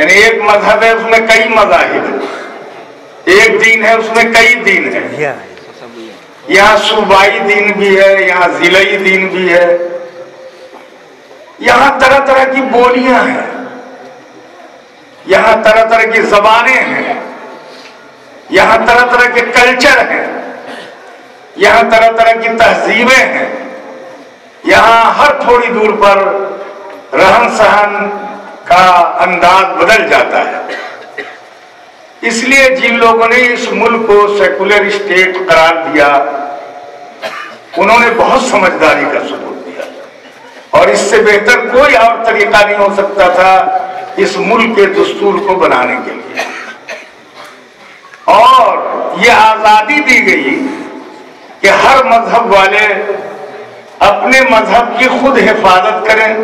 یعنی ایک مذہب ہے، اس میں کئی مذاہب ہیں، ایک دین ہے، اس میں کئی دین ہے۔ یہاں صوبائی دین بھی ہے، یہاں ضلعی دین بھی ہے، یہاں طرح طرح کی بولیاں ہیں، یہاں طرح طرح کی زبانیں ہیں، یہاں طرح طرح کے کلچر ہیں، یہاں طرح طرح کی تہذیبیں ہیں، یہاں ہر تھوڑی دور پر رہن سہن کا انداز بدل جاتا ہے۔ اس لیے جن لوگوں نے اس ملک کو سیکولر اسٹیٹ قرار دیا انہوں نے بہت سمجھداری کا ثبوت دیا، اور اس سے بہتر کوئی اور طریقہ نہیں ہو سکتا تھا اس ملک کے دستور کو بنانے کے لیے، اور یہ آزادی دی گئی کہ ہر مذہب والے اپنے مذہب کی خود حفاظت کریں،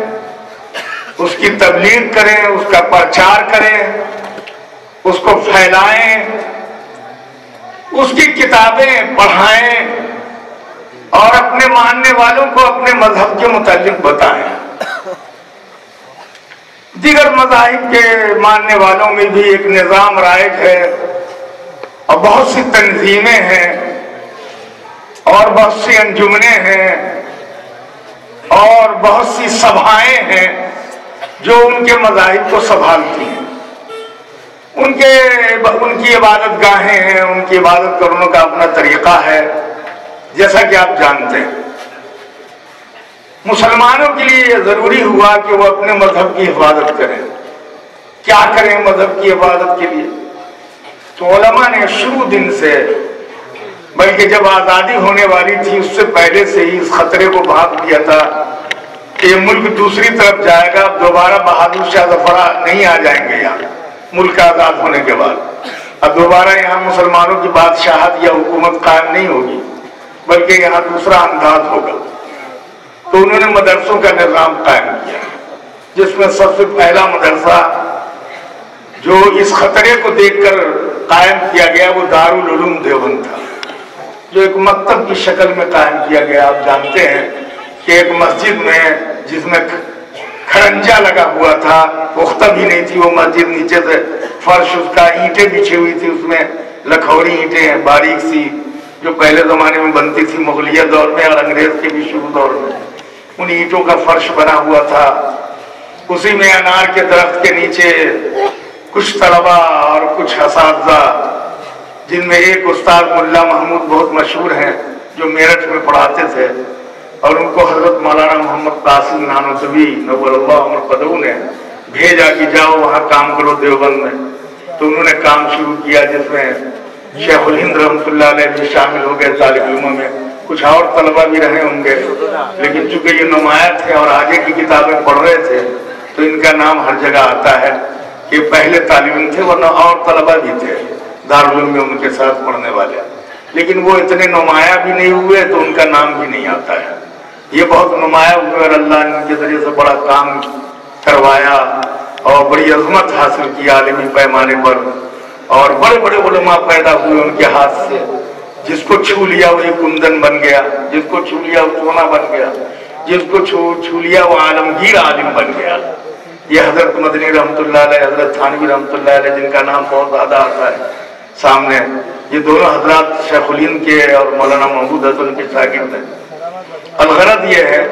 اس کی تبلیغ کریں، اس کا پرچار کریں، اس کو پھیلائیں، اس کی کتابیں پڑھائیں، اور اپنے ماننے والوں کو اپنے مذہب کے متعلق بتائیں۔ دیگر مذاہب کے ماننے والوں میں بھی ایک نظام رائج ہے، اور بہت سی تنظیمیں ہیں، اور بہت سی انجمنیں ہیں، اور بہت سی سبھائیں ہیں جو ان کے مذاہب کو سنبھالتی ہیں۔ ان کی عبادت گاہیں ہیں، ان کی عبادت کرنے کا اپنا طریقہ ہے، جیسا کہ آپ جانتے ہیں۔ مسلمانوں کے لیے یہ ضروری ہوا کہ وہ اپنے مذہب کی حفاظت کریں۔ کیا کریں مذہب کی حفاظت کے لیے؟ تو علماء نے شروع دن سے، بلکہ جب آزادی ہونے والی تھی اس سے پہلے سے ہی اس خطرے کو بھانپ دیا تھا کہ یہ ملک دوسری طرف جائے گا، اب دوبارہ بہادر شاہ ظفر نہیں آ جائیں گے یہاں ملک آزاد ہونے کے بعد، اب دوبارہ یہاں مسلمانوں کی بادشاہت یا حکومت قائم نہیں ہوگی، بلکہ یہاں دوسرا انداز ہوگا۔ تو انہوں نے مدرسوں کا نظام قائم کیا، جس میں سب سے پہلا مدرسہ جو اس خطرے کو دیکھ کر قائم کیا گیا وہ دارالعلوم دیوبند تھا، جو ایک مکتب کی شکل میں قائم کیا گیا۔ آپ جانتے ہیں کہ ایک مسجد میں جس میں کھرنجا لگا ہوا تھا، پختہ بھی نہیں تھی وہ مسجد، نیچے سے فرش اس کا اینٹیں بچھی ہوئی تھی، اس میں لکھوری اینٹیں ہیں باریک سی، جو پہلے زمانے میں بنتی تھی مغلیہ دور میں اور انگریز کے بھی شروع دور میں، ان اینٹوں کا فرش بنا ہوا تھا۔ اسی میں انار کے درخت کے نیچے کچھ طلبہ اور کچھ اساتذہ، جن میں ایک استاد ملا محمود بہت مشہور ہیں جو میرٹھ میں پڑھاتے تھے، اور ان کو حضرت مولانا محمد قاسم نانوتوی نور اللہ مرقدہ نے بھیجا کہ جاؤ وہاں کام کرو دیوبند میں۔ تو انہوں نے کام شروع کیا، جس میں شیخ الہند رحمۃ اللہ علیہ بھی شامل ہو گئے طالب علموں میں، کچھ اور طلبہ بھی رہے ہوں گے، لیکن چونکہ یہ نمایاں تھے اور آگے کی کتابیں پڑھ رہے تھے تو ان کا نام ہر جگہ آتا ہے کہ پہلے طالب علم تھے، ورنہ اور طلبہ بھی تھے دارالعلوم میں ان کے ساتھ پڑھنے والے، لیکن وہ اتنے نمایاں بھی نہیں ہوئے تو ان کا نام بھی نہیں آتا ہے۔ یہ بہت نمایاں ہوئے اور اللہ نے ان کے ذریعے سے بڑا کام کروایا اور بڑی عظمت حاصل کی عالمی پیمانے پر، اور بڑے بڑے علماء پیدا ہوئے ان کے ہاتھ سے، جس کو چھو لیا وہی کندن بن گیا، جس کو چھو لیا وہ سونا بن گیا، جس کو چھو لیا وہ عالمگیر عالم بن گیا۔ یہ حضرت مدنی رحمۃ اللہ علیہ، حضرت تھانوی رحمۃ اللہ علیہ، جن کا نام بہت زیادہ آتا ہے سامنے، یہ دونوں حضرات شیخ الہند کے اور مولانا محمود حسن کے شاگرد ہیں۔ الغرض یہ ہے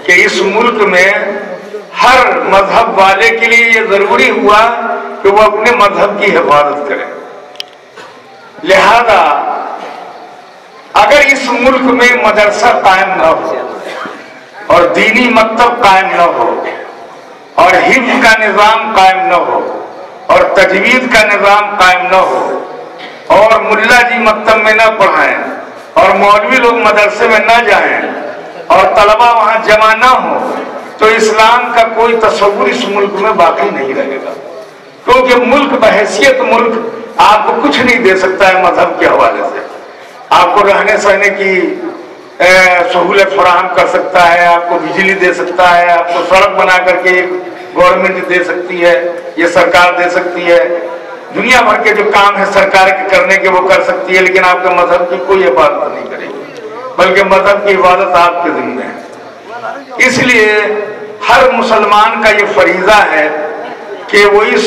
کہ اس ملک میں ہر مذہب والے کے لیے یہ ضروری ہوا کہ وہ اپنے مذہب کی حفاظت کرے۔ لہذا اگر اس ملک میں مدرسہ قائم نہ ہو اور دینی مکتب قائم نہ ہو اور حفظ کا نظام قائم نہ ہو اور تجوید کا نظام قائم نہ ہو اور ملا جی مکتب میں نہ پڑھائیں اور مولوی لوگ مدرسے میں نہ جائیں اور طلبہ وہاں جمع نہ ہو، تو اسلام کا کوئی تصور اس ملک میں باقی نہیں رہے گا، کیونکہ ملک بحیثیت ملک آپ کو کچھ نہیں دے سکتا ہے مذہب کے حوالے سے۔ آپ کو رہنے سہنے کی سہولت فراہم کر سکتا ہے، آپ کو بجلی دے سکتا ہے، آپ کو سڑک بنا کر کے گورنمنٹ دے سکتی ہے، یہ سرکار دے سکتی ہے، دنیا بھر کے جو کام ہے سرکار کے کرنے کے وہ کر سکتی ہے، لیکن آپ کے مذہب کی کوئی حفاظت نہیں کرے گی، بلکہ مذہب کی حفاظت آپ کے ذمہ ہے۔ اس لیے ہر مسلمان کا یہ فریضہ ہے کہ وہ اس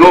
2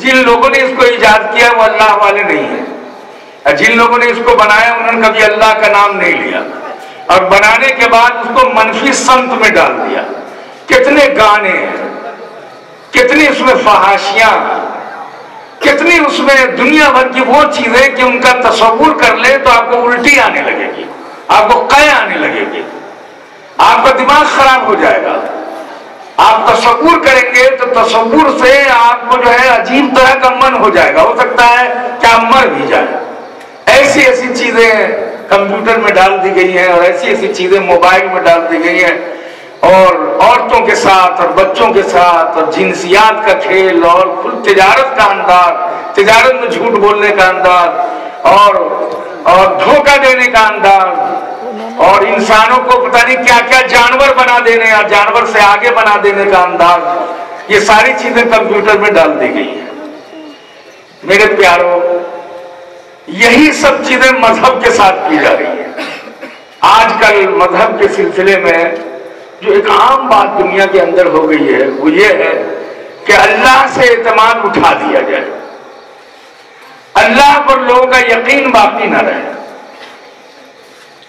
جن لوگوں نے اس کو ایجاد کیا وہ اللہ والے نہیں ہیں، اور جن لوگوں نے اس کو بنایا انہوں نے کبھی اللہ کا نام نہیں لیا، اور بنانے کے بعد اس کو منفی سمت میں ڈال دیا۔ کتنے گانے، کتنی اس میں فحاشیاں، کتنی اس میں دنیا بھر کی وہ چیزیں کہ ان کا تصور کر لے تو آپ کو الٹی آنے لگے گی، آپ کو قے آنے لگے گی، آپ کا دماغ خراب ہو جائے گا۔ آپ تصور کریں گے تو تصور سے آپ کو جو ہے عجیب طرح کا من ہو جائے گا، ہو سکتا ہے کہ آپ مر بھی جائیں۔ ایسی ایسی چیزیں کمپیوٹر میں ڈال دی گئی ہیں، اور ایسی ایسی چیزیں موبائل میں ڈال دی گئی ہیں، اور عورتوں کے ساتھ اور بچوں کے ساتھ اور جنسیات کا کھیل، اور تجارت کا انداز، تجارت میں جھوٹ بولنے کا انداز، اور دھوکہ دینے کا انداز، اور انسانوں کو پتہ نہیں کیا کیا جانور بنا دینے اور جانور سے آگے بنا دینے کا انداز، یہ ساری چیزیں کمپیوٹر میں ڈال دی گئی ہیں۔ میرے پیاروں، یہی سب چیزیں مذہب کے ساتھ کی جا رہی ہیں۔ آج کل مذہب کے سلسلے میں جو ایک عام بات دنیا کے اندر ہو گئی ہے وہ یہ ہے کہ اللہ سے اعتماد اٹھا دیا جائے، اللہ پر لوگوں کا یقین باقی نہ رہے،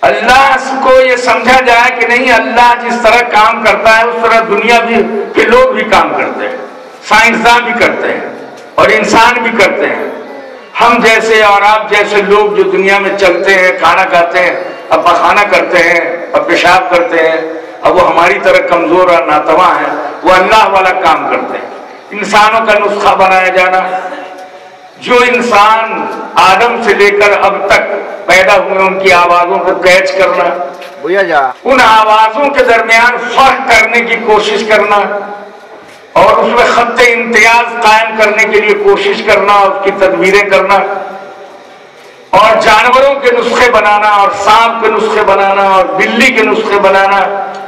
اللہ کو یہ سمجھا جائے کہ نہیں، اللہ جس طرح کام کرتا ہے اس طرح دنیا بھی کے لوگ بھی کام کرتے ہیں، سائنسداں بھی کرتے ہیں اور انسان بھی کرتے ہیں۔ ہم جیسے اور آپ جیسے لوگ جو دنیا میں چلتے ہیں، کھانا کھاتے ہیں، اب پخانہ کرتے ہیں اور پیشاب کرتے ہیں، اب وہ ہماری طرح کمزور اور ناتواں ہیں، وہ اللہ والا کام کرتے ہیں۔ انسانوں کا نسخہ بنایا جانا، جو انسان آدم سے لے کر اب تک پیدا ہوئے ان کی آوازوں کو کیچ کرنا، ان آوازوں کے درمیان فرق کرنے کی کوشش کرنا، اور اس میں خط امتیاز قائم کرنے کے لیے کوشش کرنا، اس کی تدبیریں کرنا، اور جانوروں کے نسخے بنانا، اور سانپ کے نسخے بنانا، اور بلی کے نسخے بنانا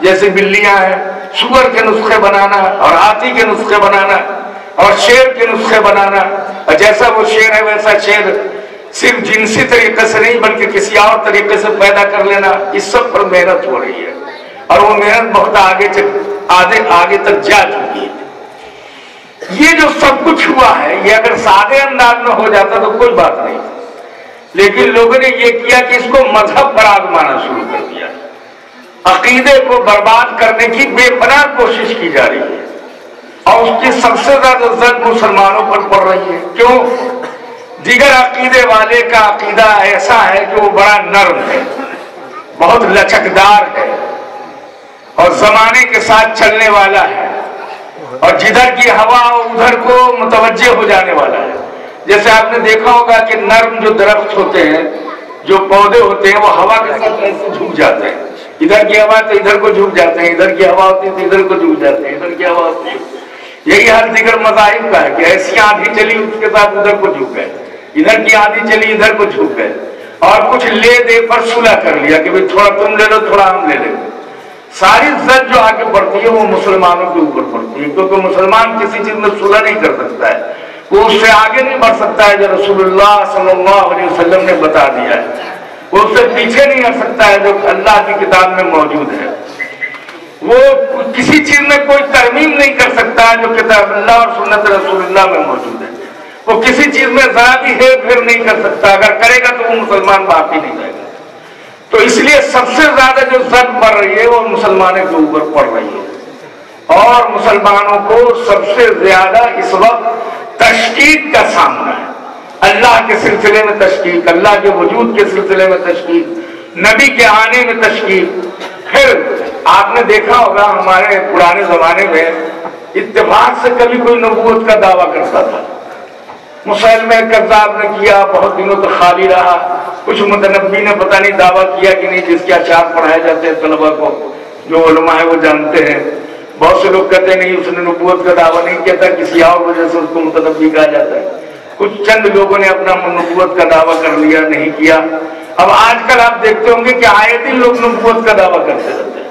جیسے بلیاں ہیں، سور کے نسخے بنانا، اور ہاتھی کے نسخے بنانا، اور شیر کے نسخے بنانا، اور جیسا وہ شیر ہے ویسا شیر صرف جنسی طریقے سے نہیں بلکہ کسی اور طریقے سے پیدا کر لینا، اس سب پر محنت ہو رہی ہے، اور وہ محنت بہت آگے تک جا چکی ہے۔ یہ جو سب کچھ ہوا ہے یہ اگر سادے انداز میں ہو جاتا تو کوئی بات نہیں، لیکن لوگوں نے یہ کیا کہ اس کو مذہب پر آزمانا شروع کر دیا، عقیدے کو برباد کرنے کی بے پناہ کوشش کی جا رہی ہے، اور اس کی سب سے زیادہ زد مسلمانوں پر پڑ رہی ہے۔ کیوں؟ دیگر عقیدے والے کا عقیدہ ایسا ہے کہ وہ بڑا نرم ہے، بہت لچکدار ہے، اور زمانے کے ساتھ چلنے والا ہے، اور جدھر کی ہوا ادھر کو متوجہ ہو جانے والا ہے۔ جیسے آپ نے دیکھا ہوگا کہ نرم جو درخت ہوتے ہیں، جو پودے ہوتے ہیں، وہ ہوا کے ساتھ ایسے جھک جاتے ہیں، ادھر کی ہوا تو ادھر کو جھک جاتے ہیں، ادھر کی ہوا ہوتی ہے تو ادھر کو جھک جاتے ہیں، ادھر کی ہوا ہوتی ہے۔ یہی حال دیگر مذاہب کا ہے کہ ایسی آندھی چلی اس کے ساتھ ادھر کو جھک گئے، ادھر کی آندھی چلی ادھر کو جھک گئے، اور کچھ لے دے پر صلح کر لیا کہ بھئی تھوڑا تم لے لو تھوڑا ہم لے لیں۔ ساری زد جو آگے بڑھتی ہے وہ مسلمانوں کے اوپر پڑتی ہے، کیونکہ مسلمان کسی چیز میں صلح نہیں کر سکتا ہے، وہ اس سے آگے نہیں بڑھ سکتا ہے جو رسول اللہ صلی اللہ علیہ وسلم نے بتا دیا ہے، وہ اس سے پیچھے نہیں ہٹ سکتا ہے جو اللہ کی کتاب میں موجود ہے، وہ کسی چیز میں کوئی ترمیم نہیں کر سکتا ہے جو کتاب اللہ اور سنت رسول اللہ میں موجود ہے، وہ کسی چیز میں ذرا بھی ہیر پھیر نہیں کر سکتا، اگر کرے گا تو وہ مسلمان باقی نہیں رہے گا۔ تو اس لیے سب سے زیادہ جو زد پڑ رہی ہے وہ مسلمانوں کے اوپر پڑ رہی ہے، اور مسلمانوں کو سب سے زیادہ اس وقت تشکیک کا سامنا ہے، اللہ کے سلسلے میں تشکیک، اللہ کے وجود کے سلسلے میں تشکیک، نبی کے آنے میں تشکیک۔ پھر آپ نے دیکھا ہوگا ہمارے پرانے زمانے میں اتفاق سے کبھی کوئی نبوت کا دعویٰ کرتا تھا، مسلمہ کذاب نے کیا، بہت دنوں تک خالی رہا، کچھ متنبی نے پتہ نہیں دعویٰ کیا کہ نہیں، جس کے اشعار پڑھائے جاتے ہیں طلبہ کو، جو علماء ہیں وہ جانتے ہیں، بہت سے لوگ کہتے ہیں نہیں اس نے نبوت کا دعویٰ نہیں کیا تھا، کسی اور وجہ سے اس کو متنبی کہا جاتا ہے۔ کچھ چند لوگوں نے اپنا نبوت کا دعویٰ کر لیا، نہیں کیا۔ اب آج کل آپ دیکھتے ہوں گے کہ آئے دن لوگ نبوت کا دعویٰ کرتے رہتے ہیں،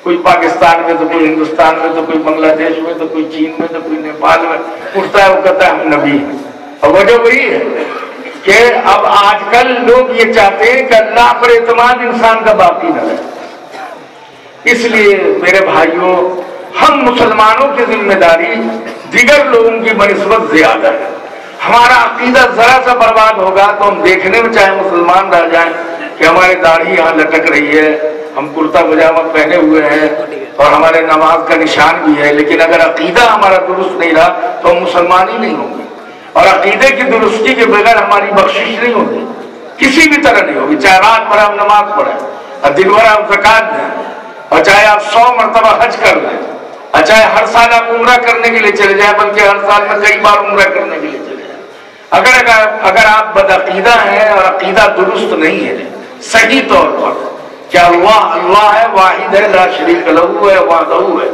کوئی پاکستان میں تو کوئی ہندوستان میں تو کوئی بنگلہ دیش میں تو کوئی چین میں تو کوئی نیپال میں اٹھتا ہے، وہ کہتا ہے ہم نبی ہیں۔ اور وجہ وہی ہے کہ اب آج کل لوگ یہ چاہتے ہیں کہ اللہ پر اعتماد انسان کا باقی نہ رہے۔ اس لیے میرے بھائیوں، ہم مسلمانوں کی ذمہ داری دیگر لوگوں کی بنسبت زیادہ ہے۔ ہمارا عقیدہ ذرا سا برباد ہوگا تو ہم دیکھنے میں چاہے مسلمان رہ جائیں کہ ہماری داڑھی یہاں لٹک رہی ہے، ہم کرتا پجامہ پہنے ہوئے ہیں اور ہمارے نماز کا نشان بھی ہے، لیکن اگر عقیدہ ہمارا درست نہیں رہا تو ہم مسلمان ہی نہیں ہوں گے۔ اور عقیدے کی درستی کے بغیر ہماری بخشش نہیں ہوگی، کسی بھی طرح نہیں ہوگی، چاہے رات بھر آپ نماز پڑھیں اور دن بھر آپ زکوٰۃ دیں، اور چاہے آپ 100 مرتبہ حج کر لیں، اور چاہے ہر سال آپ عمرہ کرنے کے لیے چلے جائیں، بلکہ ہر سال میں کئی بار عمرہ کرنے کے لیے چلے جائیں، اگر آپ بدعقیدہ ہیں اور عقیدہ درست نہیں ہے صحیح طور پر کہ اللہ ہے، واحد ہے، لا شریک لہ ہے، وحدہ ہے،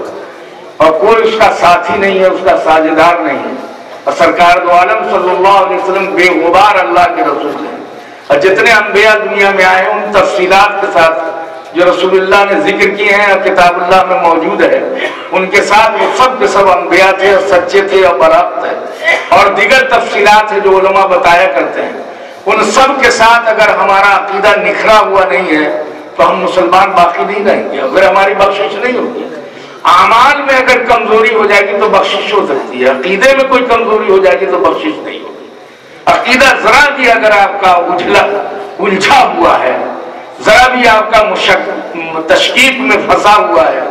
اور کوئی اس کا ساتھی نہیں ہے، اس کا ساجھیدار نہیں ہے، اور سرکار دو عالم صلی اللہ علیہ وسلم بے غبار اللہ کے رسول ہیں، اور جتنے انبیاء دنیا میں آئے ان تفصیلات کے ساتھ جو رسول اللہ نے ذکر کیے ہیں اور کتاب اللہ میں موجود ہے، ان کے ساتھ وہ سب کے سب انبیاء تھے اور سچے تھے اور برحق تھے، اور دیگر تفصیلات ہیں جو علماء بتایا کرتے ہیں، ان سب کے ساتھ اگر ہمارا عقیدہ نکھرا ہوا نہیں ہے تو ہم مسلمان باقی نہیں رہیں گے، اگر ہماری بخشش نہیں ہوگی۔ اعمال میں اگر کمزوری ہو جائے گی تو بخشش ہو سکتی ہے، عقیدے میں کوئی کمزوری ہو جائے گی تو بخشش نہیں ہوگی۔ عقیدہ ذرا بھی اگر آپ کا الجھا ہوا ہے، ذرا بھی آپ کا تشکیک میں پھنسا ہوا ہے،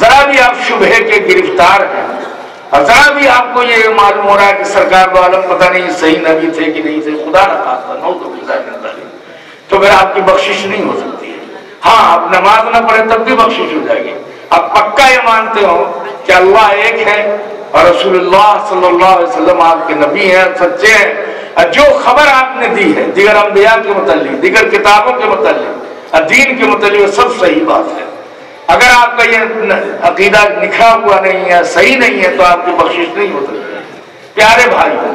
ذرا بھی آپ شبہ کے گرفتار ہیں، اور ذرا بھی آپ کو یہ معلوم ہو رہا ہے کہ سرکار دو عالم پتہ نہیں صحیح نبی تھے کہ نہیں تھے، خدا نہ خواستہ نعوذ باللہ من ذالک، تو پھر آپ کی بخشش نہیں ہو سکتی ہے۔ ہاں، آپ نماز نہ پڑھیں تب بھی بخشش ہو جائے گی، آپ پکا یہ مانتے ہو کہ اللہ ایک ہے اور رسول اللہ صلی اللہ علیہ وسلم آپ کے نبی ہیں، سچے ہیں، اور جو خبر آپ نے دی ہے دیگر انبیاء کے متعلق، دیگر کتابوں کے متعلق اور دین کے متعلق، سب صحیح بات ہے۔ اگر آپ کا یہ عقیدہ نکھرا ہوا نہیں ہے، صحیح نہیں ہے، تو آپ کی بخشش نہیں ہو سکتی۔ پیارے بھائیوں،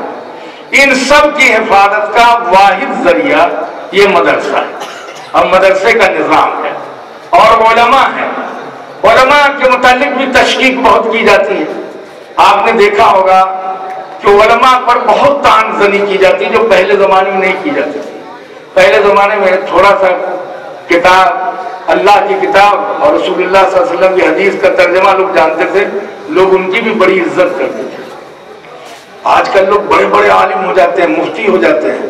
ان سب کی حفاظت کا واحد ذریعہ یہ مدرسہ ہے، اور مدرسے کا نظام ہے، اور علماء ہیں۔ علماء کے متعلق بھی تشکیک بہت کی جاتی ہے۔ آپ نے دیکھا ہوگا کہ علماء پر بہت طعن زنی کی جاتی ہے جو پہلے زمانے میں نہیں کی جاتی تھی۔ پہلے زمانے میں تھوڑا سا کتاب، اللہ کی کتاب اور رسول اللہ صلی اللہ علیہ وسلم کی حدیث کا ترجمہ لوگ جانتے تھے، لوگ ان کی بھی بڑی عزت کرتے تھے۔ آج کل لوگ بڑے بڑے عالم ہو جاتے ہیں، مفتی ہو جاتے ہیں،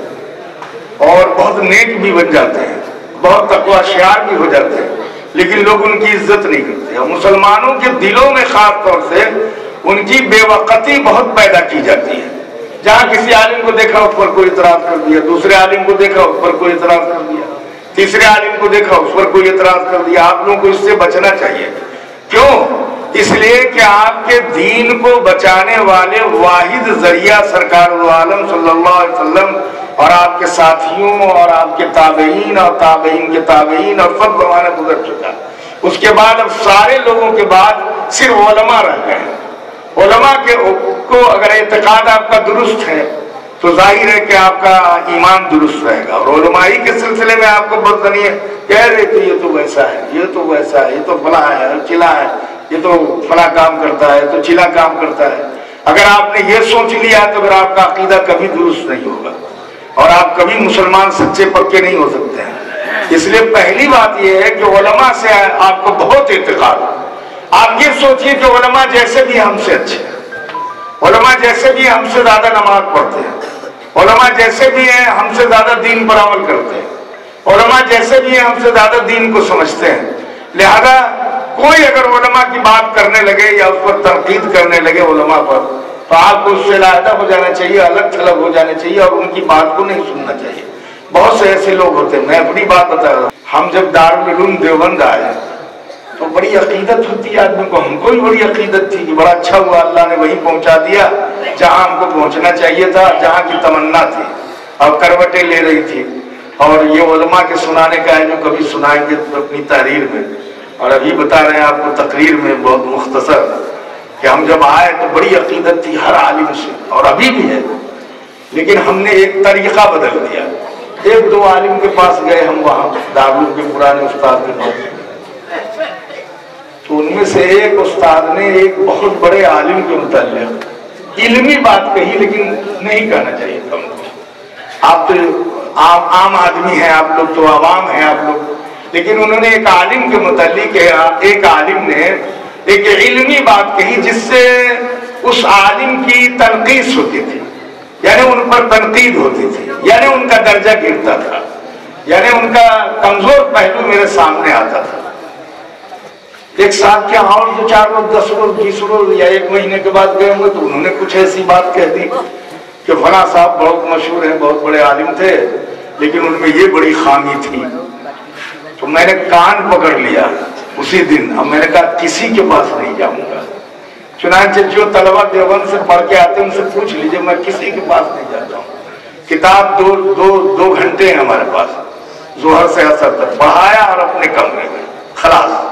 اور بہت نیک بھی بن جاتے ہیں، بہت تقویٰ شعار بھی ہو جاتے ہیں، لیکن لوگ ان کی عزت نہیں کرتے، اور مسلمانوں کے دلوں میں خاص طور سے ان کی بے وقتی بہت پیدا کی جاتی ہے۔ جہاں کسی عالم کو دیکھا اس پر کوئی اعتراض کر دیا، دوسرے عالم کو دیکھا اس پر کوئی اعتراض کر دیا، تیسرے عالم کو دیکھا اس پر کوئی اعتراض کر دیا۔ آپ لوگوں کو اس سے بچنا چاہیے۔ کیوں؟ اس لیے کہ آپ کے دین کو بچانے والے واحد ذریعہ سرکار دو عالم صلی اللہ علیہ وسلم اور آپ کے ساتھیوں اور آپ کے تابعین اور تابعین کے تابعین اور سب زمانہ گزر چکا۔ اس کے بعد اب سارے لوگوں کے بعد صرف علماء رہ گئے ہیں۔ علماء کو اگر اعتقاد آپ کا درست ہے تو ظاہر ہے کہ آپ کا ایمان درست رہے گا، اور علمائی کے سلسلے میں آپ کو بہت نہیں ہے کہہ رہے کہ یہ تو ویسا ہے، یہ تو ویسا ہے، یہ تو فلاں ہے، چلا ہے، یہ تو فلاں کام کرتا ہے، تو چلا کام کرتا ہے۔ اگر آپ نے یہ سوچ لیا تو پھر آپ کا عقیدہ کبھی درست نہیں ہوگا، اور آپ کبھی مسلمان سچے پکے نہیں ہو سکتے ہیں۔ اس لیے پہلی بات یہ ہے کہ علماء سے آپ کو بہت اعتقاد۔ آپ یہ سوچیے کہ علماء جیسے بھی ہم سے اچھے ہیں، علماء جیسے بھی ہم سے زیادہ نماز پڑھتے ہیں، علماء جیسے بھی ہیں ہم سے زیادہ دین پر عمل کرتے ہیں، علماء جیسے بھی ہیں ہم سے زیادہ دین کو سمجھتے ہیں، لہذا کوئی اگر علماء کی بات کرنے لگے یا اس پر تنقید کرنے لگے علماء پر، تو آپ کو اس سے علیحدہ ہو جانا چاہیے، الگ تھلگ ہو جانا چاہیے، اور ان کی بات کو نہیں سننا چاہیے۔ بہت سے ایسے لوگ ہوتے ہیں، میں اپنی بات بتا رہا ہوں، ہم جب دارالعلوم دیوبند آئے تو بڑی عقیدت ہوتی ہے آدمی کو، ہم کو بھی بڑی عقیدت تھی کہ بڑا اچھا ہوا اللہ نے وہیں پہنچا دیا جہاں ہم کو پہنچنا چاہیے تھا، جہاں کی تمنا تھی، اور کروٹیں لے رہی تھی۔ اور یہ علماء کے سنانے کا ہے جو کبھی سنائیں گے اپنی تحریر میں، اور ابھی بتا رہے ہیں آپ کو تقریر میں بہت مختصر کہ ہم جب آئے تو بڑی عقیدت تھی ہر عالم سے، اور ابھی بھی ہے، لیکن ہم نے ایک طریقہ بدل دیا۔ ایک دو عالم کے پاس گئے ہم، وہاں دارالعلوم کے پرانے استاد کے پاس، تو ان میں سے ایک استاد نے ایک بہت بڑے عالم کے متعلق علمی بات کہی، لیکن نہیں کہنا چاہیے تھا ان کو۔ آپ تو عام آدمی ہیں، آپ لوگ تو عوام ہیں آپ لوگ، لیکن انہوں نے ایک عالم کے متعلق، ایک عالم نے ایک علمی بات کہی جس سے اس عالم کی تنقید ہوتی تھی، یعنی ان پر تنقید ہوتی تھی، یعنی ان کا درجہ گرتا تھا، یعنی ان کا کمزور پہلو میرے سامنے آتا تھا۔ ایک ساتھ کیا اور 2 4 روز 10 روز 20 روز یا 1 مہینے کے بعد گئے ہوں گے تو انہوں نے کچھ ایسی بات کہہ دی کہ فلاں صاحب بہت مشہور ہیں، بہت بڑے عالم تھے، لیکن ان میں یہ بڑی خامی تھی۔ تو میں نے کان پکڑ لیا اسی دن، اب میں نے کہا کسی کے پاس نہیں جاؤں گا، چنانچہ جو طلبہ دیوبند سے پڑھ کے آتے ہیں ان سے پوچھ لیجئے، میں کسی کے پاس نہیں جاتا ہوں۔ کتاب دو گھنٹے ہیں ہمارے پاس، ظہر سے عصر تک پڑھایا اور اپنے کمرے میں، خلاص۔